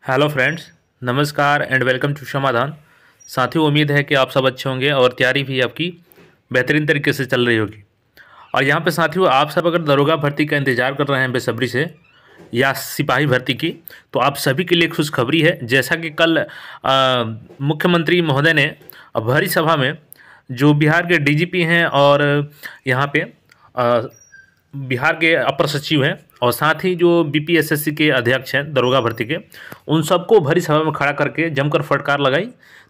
Hello friends, नमस्कार and welcome to समाधान। साथियों, उम्मीद है कि आप सब अच्छे होंगे और तैयारी भी आपकी बेहतरीन तरीके से चल रही होगी। और यहाँ पे साथियों, आप सब अगर दरोगा भर्ती का इंतजार कर रहे हैं बेसब्री से या सिपाही भर्ती की, तो आप सभी के लिए खुशखबरी है। जैसा कि कल मुख्यमंत्री महोदय ने भरी सभा में जो बिहार के डीजीपी हैं और यहाँ पे बिहार के अपर सचिव हैं और साथ ही जो बीपीएसएससी के अध्यक्ष हैं दरोगा भर्ती के, उन सबको भरी सभा में खड़ा करके जमकर फटकार लगाई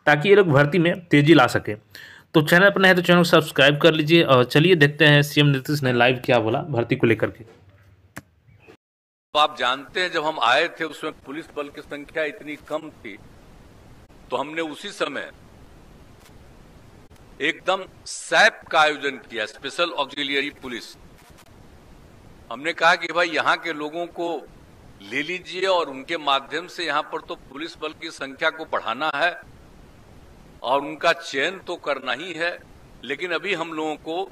ताकि ये लोग भर्ती में तेजी ला सके। तो चैनल पर नए है तो चैनल को सब्सक्राइब कर लीजिए और चलिए देखते हैं सीएम नीतीश ने लाइव क्या बोला भर्ती को लेकर के। तो आप जानते हैं, जब हम आए थे उसमें पुलिस बल की संख्या इतनी कम थी, तो हमने उसी समय एकदम सैप का आयोजन किया, स्पेशल ऑक्सिलियरी पुलिस। हमने कहा कि भाई यहाँ के लोगों को ले लीजिए और उनके माध्यम से यहाँ पर तो पुलिस बल की संख्या को बढ़ाना है और उनका चयन तो करना ही है, लेकिन अभी हम लोगों को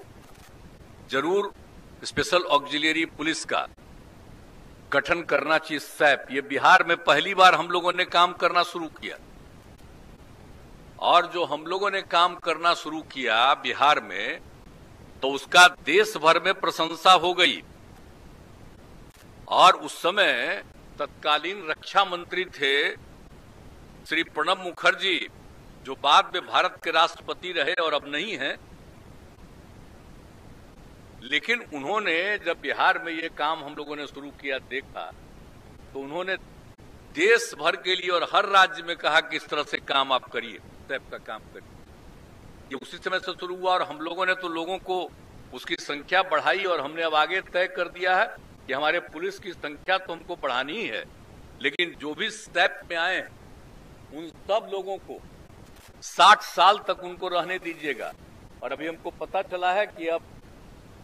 जरूर स्पेशल ऑक्सिलियरी पुलिस का गठन करना चाहिए। सैप, ये बिहार में पहली बार हम लोगों ने काम करना शुरू किया और जो हम लोगों ने काम करना शुरू किया बिहार में, तो उसका देश भर में प्रशंसा हो गई। और उस समय तत्कालीन रक्षा मंत्री थे श्री प्रणब मुखर्जी, जो बाद में भारत के राष्ट्रपति रहे और अब नहीं हैं, लेकिन उन्होंने जब बिहार में ये काम हम लोगों ने शुरू किया देखा, तो उन्होंने देश भर के लिए और हर राज्य में कहा कि इस तरह से काम आप करिए, सैप का काम करिए। ये उसी समय से शुरू हुआ और हम लोगों ने तो लोगों को उसकी संख्या बढ़ाई और हमने अब आगे तय कर दिया है कि हमारे पुलिस की संख्या तो हमको बढ़ानी ही है, लेकिन जो भी सैप में आए उन सब लोगों को 60 साल तक उनको रहने दीजिएगा। और अभी हमको पता चला है कि अब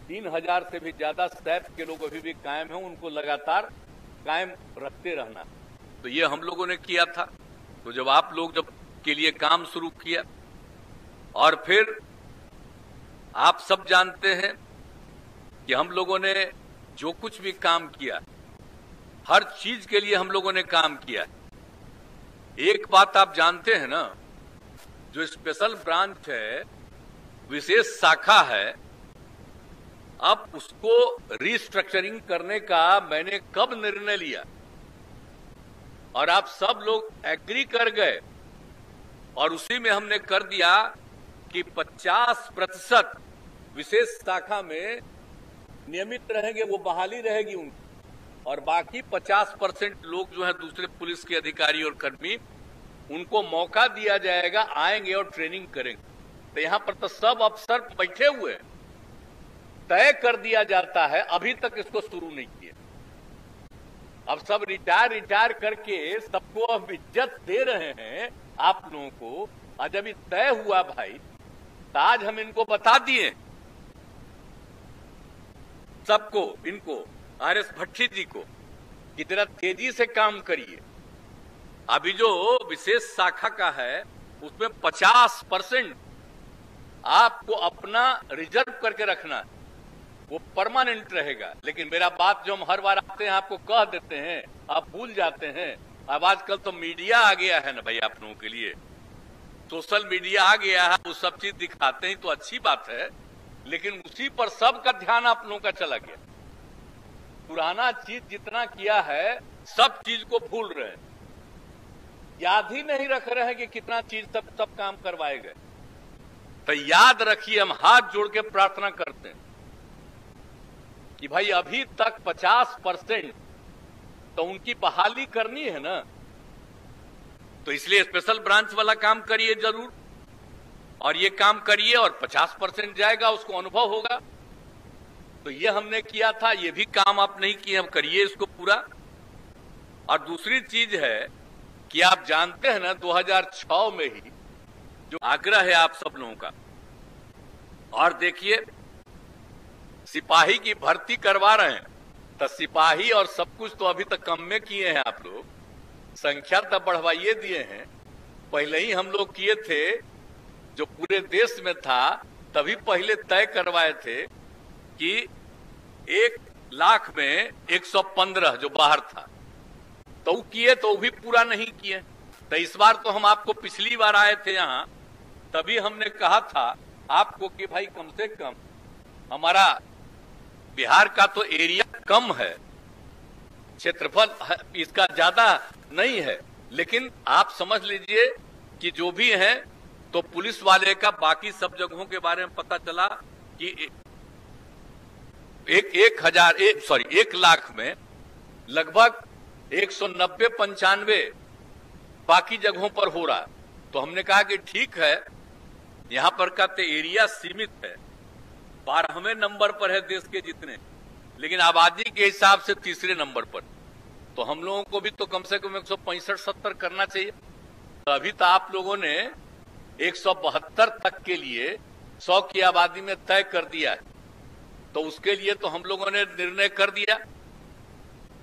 3000 से भी ज्यादा सैप के लोग अभी भी कायम हैं, उनको लगातार कायम रखते रहना। तो ये हम लोगों ने किया था। तो जब आप लोग जब के लिए काम शुरू किया, और फिर आप सब जानते हैं कि हम लोगों ने जो कुछ भी काम किया, हर चीज के लिए हम लोगों ने काम किया। एक बात आप जानते हैं ना, जो स्पेशल ब्रांच है, विशेष शाखा है, अब उसको रिस्ट्रक्चरिंग करने का मैंने कब निर्णय लिया और आप सब लोग एग्री कर गए, और उसी में हमने कर दिया कि 50% विशेष शाखा में नियमित रहेंगे, वो बहाली रहेगी उनकी, और बाकी 50% लोग जो है दूसरे पुलिस के अधिकारी और कर्मी, उनको मौका दिया जाएगा, आएंगे और ट्रेनिंग करेंगे। तो यहां पर तो सब अफसर बैठे हुए हैं, तय कर दिया जाता है, अभी तक इसको शुरू नहीं किया। अब सब रिटायर करके सबको अब इज्जत दे रहे हैं आप लोगों को। और जब ये तय हुआ भाई, तो आज हम इनको बता दिए सबको, इनको आर.एस. भट्टी जी को, कि जरा तेजी से काम करिए। अभी जो विशेष शाखा का है उसमें 50% आपको अपना रिजर्व करके रखना है, वो परमानेंट रहेगा। लेकिन मेरा बात जो हम हर बार आते हैं आपको कह देते हैं, आप भूल जाते हैं। अब आजकल तो मीडिया आ गया है ना भाई, आप लोगों के लिए सोशल मीडिया आ गया है, वो सब चीज दिखाते हैं तो अच्छी बात है, लेकिन उसी पर सबका ध्यान आप लोगों का चला गया। पुराना चीज जितना किया है सब चीज को भूल रहे हैं, याद ही नहीं रख रहे हैं कि कितना चीज सब काम करवाए गए। तो याद रखिए, हम हाथ जोड़ के प्रार्थना करते हैं कि भाई अभी तक 50% तो उनकी बहाली करनी है ना, तो इसलिए स्पेशल ब्रांच वाला काम करिए जरूर, और ये काम करिए और 50% जाएगा, उसको अनुभव होगा। तो ये हमने किया था, ये भी काम आप नहीं किए, हम करिए इसको पूरा। और दूसरी चीज है कि आप जानते हैं ना, 2006 में ही जो आग्रह है आप सब लोगों का, और देखिए सिपाही की भर्ती करवा रहे हैं, तो सिपाही और सब कुछ तो अभी तक कम में किए हैं आप लोग, संख्या तो बढ़वाइए दिए हैं। पहले ही हम लोग किए थे, जो पूरे देश में था, तभी पहले तय करवाए थे कि 1 लाख में 115 जो बाहर था, तो किए तो भी पूरा नहीं किए। तो इस बार तो हम आपको पिछली बार आए थे यहाँ, तभी हमने कहा था आपको कि भाई कम से कम हमारा बिहार का तो एरिया कम है, क्षेत्रफल इसका ज्यादा नहीं है, लेकिन आप समझ लीजिए कि जो भी है तो पुलिस वाले का बाकी सब जगहों के बारे में पता चला कि 1 लाख में लगभग 190-95 बाकी जगहों पर हो रहा। तो हमने कहा कि ठीक है, यहां पर का तो एरिया सीमित है, 12वें नंबर पर है देश के जितने, लेकिन आबादी के हिसाब से तीसरे नंबर पर। तो हम लोगों को भी तो कम से कम 165-70 करना चाहिए। तो अभी तो आप लोगों ने 172 तक के लिए 100 की आबादी में तय कर दिया है, तो उसके लिए तो हम लोगों ने निर्णय कर दिया।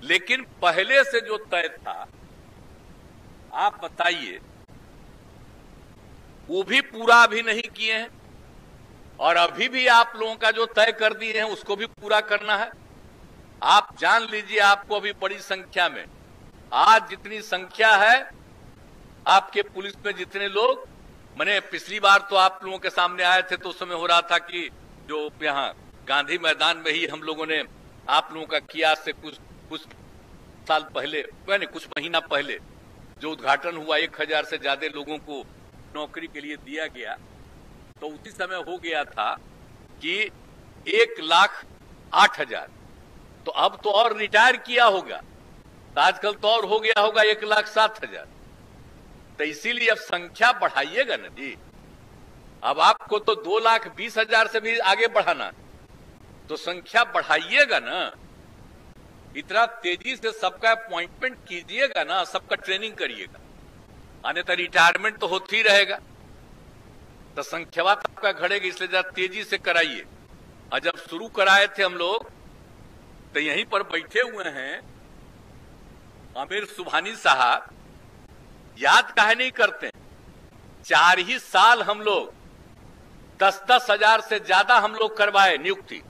लेकिन पहले से जो तय था, आप बताइए, वो भी पूरा अभी नहीं किए हैं, और अभी भी आप लोगों का जो तय कर दिए हैं उसको भी पूरा करना है। आप जान लीजिए, आपको अभी बड़ी संख्या में, आज जितनी संख्या है आपके पुलिस में, जितने लोग, मैंने पिछली बार तो आप लोगों के सामने आए थे तो उस समय हो रहा था कि जो यहाँ गांधी मैदान में ही हम लोगों ने आप लोगों का किया, से कुछ साल पहले, यानी कुछ महीना पहले जो उद्घाटन हुआ, 1000 से ज्यादा लोगों को नौकरी के लिए दिया गया, तो उसी समय हो गया था कि 1,08,000। तो अब तो और रिटायर किया होगा, तो आजकल तो और हो गया होगा 1,07,000। तो इसीलिए अब संख्या बढ़ाइएगा ना जी। अब आपको तो 2,20,000 से भी आगे बढ़ाना, तो संख्या बढ़ाइएगा ना। इतना तेजी से सबका अपॉइंटमेंट कीजिएगा ना, सबका ट्रेनिंग करिएगा, अन्यथा रिटायरमेंट तो होती ही रहेगा। तो संख्या आपका घटेगी, इसलिए जरा तेजी से कराइए। और जब शुरू कराए थे हम लोग, तो यहीं पर बैठे हुए हैं आमिर सुबहानी साहब, याद काहे नहीं करते? 4 ही साल हम लोग 10-10 हजार से ज्यादा हम लोग करवाए नियुक्ति,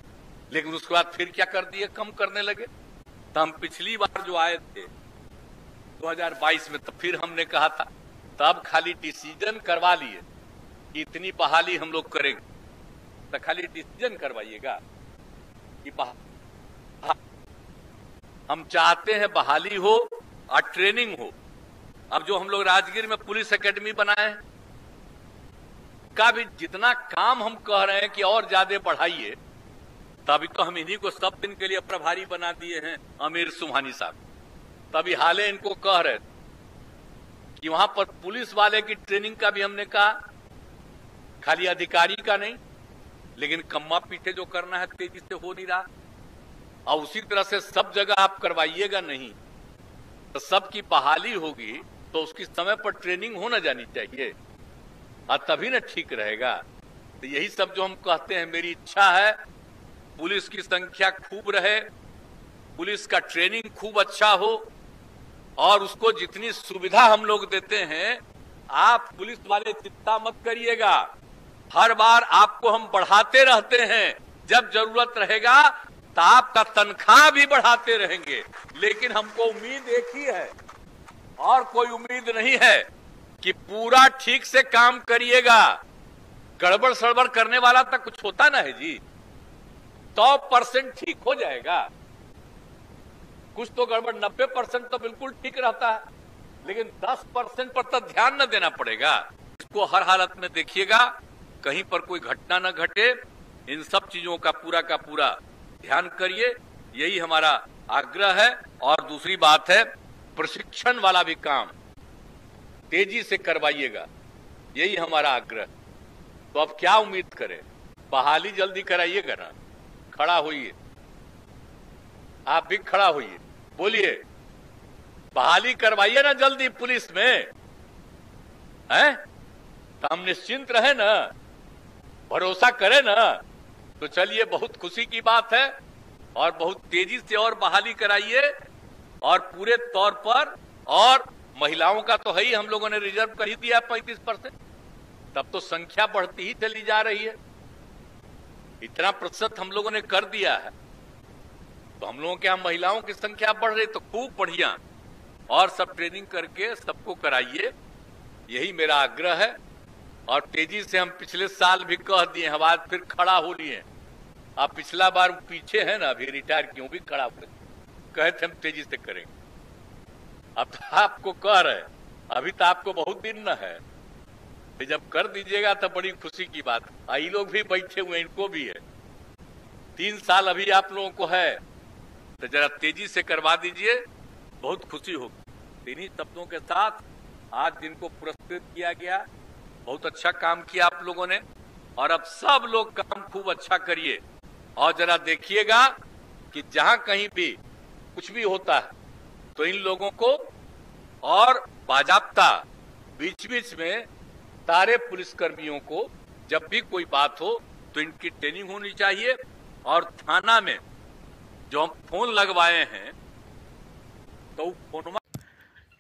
लेकिन उसके बाद फिर क्या कर दिए, कम करने लगे। तो हम पिछली बार जो आए थे 2022 में, तो फिर हमने कहा था, तब खाली डिसीजन करवा लिए कि इतनी बहाली हम लोग करेंगे, तो खाली डिसीजन करवाइएगा कि हम चाहते हैं बहाली हो और ट्रेनिंग हो। अब जो हम लोग राजगीर में पुलिस एकेडमी बनाए हैं, का भी जितना काम हम कह रहे हैं कि और ज्यादा बढ़ाइए, तभी तो हम इन्हीं को सब दिन के लिए प्रभारी बना दिए हैं आमिर सुबहानी साहब। तभी हाले इनको कह रहे कि वहां पर पुलिस वाले की ट्रेनिंग का भी हमने कहा, खाली अधिकारी का नहीं, लेकिन कम्मा पीछे जो करना है तेजी से हो नहीं रहा, और उसी तरह से सब जगह आप करवाइएगा नहीं, तो सबकी बहाली होगी तो उसकी समय पर ट्रेनिंग होना जानी चाहिए, और तभी ना ठीक रहेगा। तो यही सब जो हम कहते हैं, मेरी इच्छा है पुलिस की संख्या खूब रहे, पुलिस का ट्रेनिंग खूब अच्छा हो, और उसको जितनी सुविधा हम लोग देते हैं, आप पुलिस वाले चिंता मत करिएगा, हर बार आपको हम बढ़ाते रहते हैं। जब जरूरत रहेगा तो आपका तनख्वाह भी बढ़ाते रहेंगे, लेकिन हमको उम्मीद एक ही है, और कोई उम्मीद नहीं है कि पूरा ठीक से काम करिएगा। गड़बड़ सड़बड़ करने वाला तक कुछ होता ना है जी, 100% ठीक हो जाएगा। कुछ तो गड़बड़, 90% तो बिल्कुल ठीक रहता है, लेकिन 10% पर तो ध्यान न देना पड़ेगा। इसको हर हालत में देखिएगा, कहीं पर कोई घटना न घटे, इन सब चीजों का पूरा ध्यान करिए, यही हमारा आग्रह है। और दूसरी बात है, प्रशिक्षण वाला भी काम तेजी से करवाइएगा, यही हमारा आग्रह। तो अब क्या उम्मीद करें, बहाली जल्दी कराइएगा ना। खड़ा होइए, आप भी खड़ा होइए, बोलिए, बहाली करवाइए ना जल्दी पुलिस में, हैं? तो हम निश्चिंत रहे ना, भरोसा करें ना। तो चलिए, बहुत खुशी की बात है, और बहुत तेजी से और बहाली कराइए, और पूरे तौर पर। और महिलाओं का तो है ही, हम लोगों ने रिजर्व कर ही दिया 35%, तब तो संख्या बढ़ती ही चली जा रही है। इतना प्रतिशत हम लोगों ने कर दिया है, तो हम लोगों के यहाँ महिलाओं की संख्या बढ़ रही, तो खूब बढ़िया। और सब ट्रेनिंग करके सबको कराइए, यही मेरा आग्रह है। और तेजी से हम पिछले साल भी कह दिए हैं, आज फिर खड़ा हो लिए। आप पिछला बार पीछे है ना, अभी रिटायर क्यों भी खड़ा हुए, कहे थे हम तेजी से करेंगे। अब तो आपको कह रहे, अभी तो आपको बहुत दिन न है, जब कर दीजिएगा तो बड़ी खुशी की बात। आई लोग भी बैठे हुए, इनको भी है, 3 साल अभी आप लोगों को है, तो जरा तेजी से करवा दीजिए, बहुत खुशी होगी। इन्हीं शब्दों के साथ आज जिनको पुरस्कृत किया गया, बहुत अच्छा काम किया आप लोगों ने, और अब सब लोग काम खूब अच्छा करिए। और जरा देखिएगा कि जहां कहीं भी कुछ भी होता है तो इन लोगों को और बाजाप्ता बीच बीच में सारे पुलिसकर्मियों को जब भी कोई बात हो तो इनकी ट्रेनिंग होनी चाहिए। और थाना में जो हम फोन लगवाए हैं तो फोन,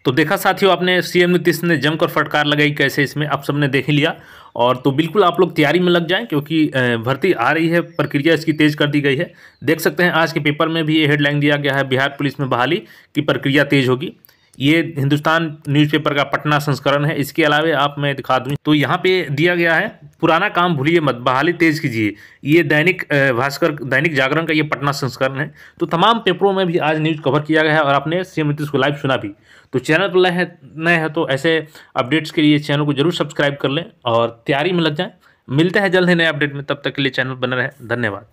तो देखा साथियों, आपने सीएम नीतीश ने जमकर फटकार लगाई कैसे, इसमें आप सबने देख ही लिया। और तो बिल्कुल आप लोग तैयारी में लग जाएं, क्योंकि भर्ती आ रही है, प्रक्रिया इसकी तेज कर दी गई है। देख सकते हैं आज के पेपर में भी ये हेडलाइन दिया गया है, बिहार पुलिस में बहाली की प्रक्रिया तेज होगी। ये हिंदुस्तान न्यूज़पेपर का पटना संस्करण है। इसके अलावा आप मैं दिखा दूं तो यहाँ पे दिया गया है, पुराना काम भूलिए मत, बहाली तेज कीजिए। ये दैनिक भास्कर, दैनिक जागरण का ये पटना संस्करण है। तो तमाम पेपरों में भी आज न्यूज़ कवर किया गया है और आपने सीएम नीतीश को लाइव सुना भी। तो चैनल पर नए हैं तो ऐसे अपडेट्स के लिए चैनल को जरूर सब्सक्राइब कर लें और तैयारी में लग जाएं। मिलते हैं जल्द ही नए अपडेट में, तब तक के लिए चैनल बने रहे। धन्यवाद।